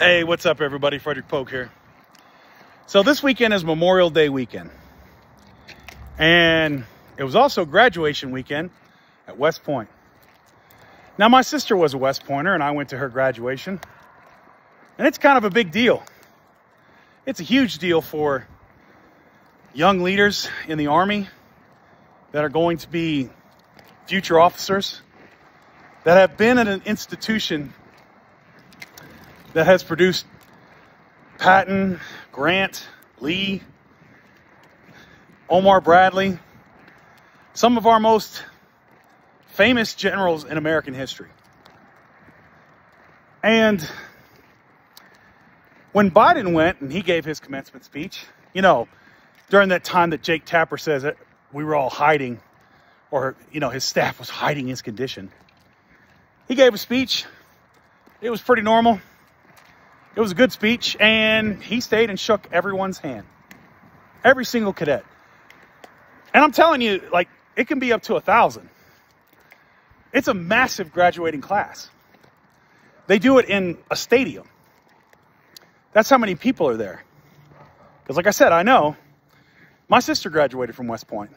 Hey, what's up, everybody? Frederick Polk here. So this weekend is Memorial Day weekend. And it was also graduation weekend at West Point. Now, my sister was a West Pointer, and I went to her graduation. And it's kind of a big deal. It's a huge deal for young leaders in the Army that are going to be future officers that have been at an institution that has produced Patton, Grant, Lee, Omar Bradley, some of our most famous generals in American history. And when Biden went and he gave his commencement speech, you know, during that time that Jake Tapper says that we were all hiding, or, you know, his staff was hiding his condition, he gave a speech. It was pretty normal. It was a good speech, and he stayed and shook everyone's hand. Every single cadet. And I'm telling you, like, it can be up to 1,000. It's a massive graduating class. They do it in a stadium. That's how many people are there. Because like I said, I know. My sister graduated from West Point.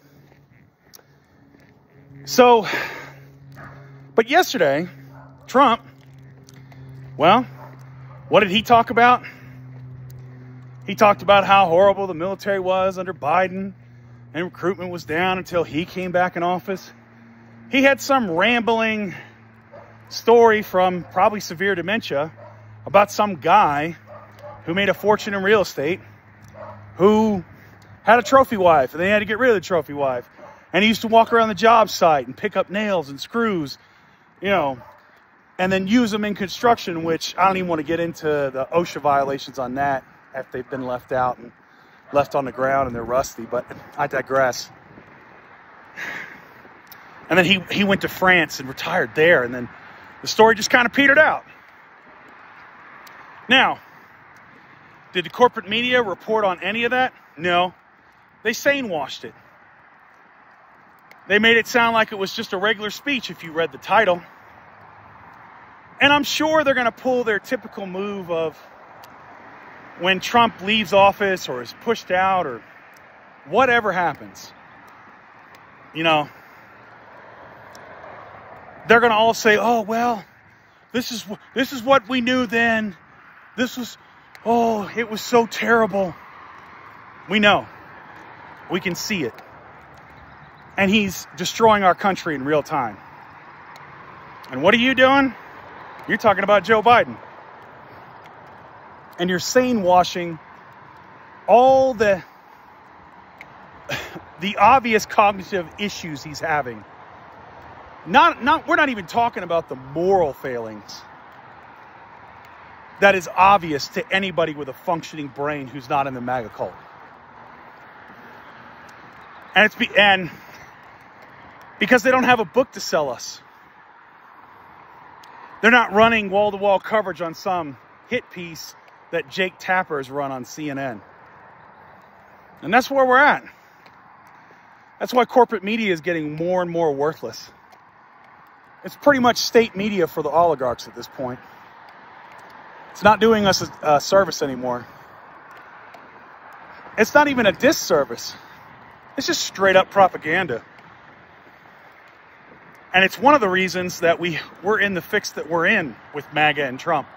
So, but yesterday, Trump, well, what did he talk about? He talked about how horrible the military was under Biden, and recruitment was down until he came back in office. He had some rambling story from probably severe dementia about some guy who made a fortune in real estate, who had a trophy wife, and they had to get rid of the trophy wife. And he used to walk around the job site and pick up nails and screws, you know, and then use them in construction, which I don't even want to get into the OSHA violations on that if they've been left out and left on the ground and they're rusty, but I digress. And then he went to France and retired there, and then the story just kind of petered out. Now, did the corporate media report on any of that? No. They Sane washed it. They made it sound like it was just a regular speech if you read the title. And I'm sure they're going to pull their typical move of when Trump leaves office or is pushed out or whatever happens. You know, they're going to all say, oh, well, this is what we knew then. This was, oh, it was so terrible. We know. We can see it. And he's destroying our country in real time. And what are you doing? You're talking about Joe Biden. And you're Sane washing all the obvious cognitive issues he's having. We're not even talking about the moral failings that is obvious to anybody with a functioning brain who's not in the MAGA cult. And because they don't have a book to sell us. They're not running wall-to-wall coverage on some hit piece that Jake Tapper has run on CNN. And that's where we're at. That's why corporate media is getting more and more worthless. It's pretty much state media for the oligarchs at this point. It's not doing us a service anymore. It's not even a disservice. It's just straight up propaganda. And it's one of the reasons that we're in the fix that we're in with MAGA and Trump.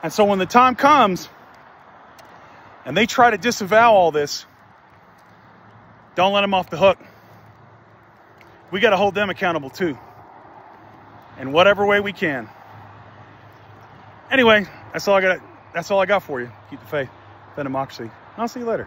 And so when the time comes and they try to disavow all this, don't let them off the hook. We got to hold them accountable too, in whatever way we can. Anyway, that's all I got for you. Keep the faith, defend democracy. I'll see you later.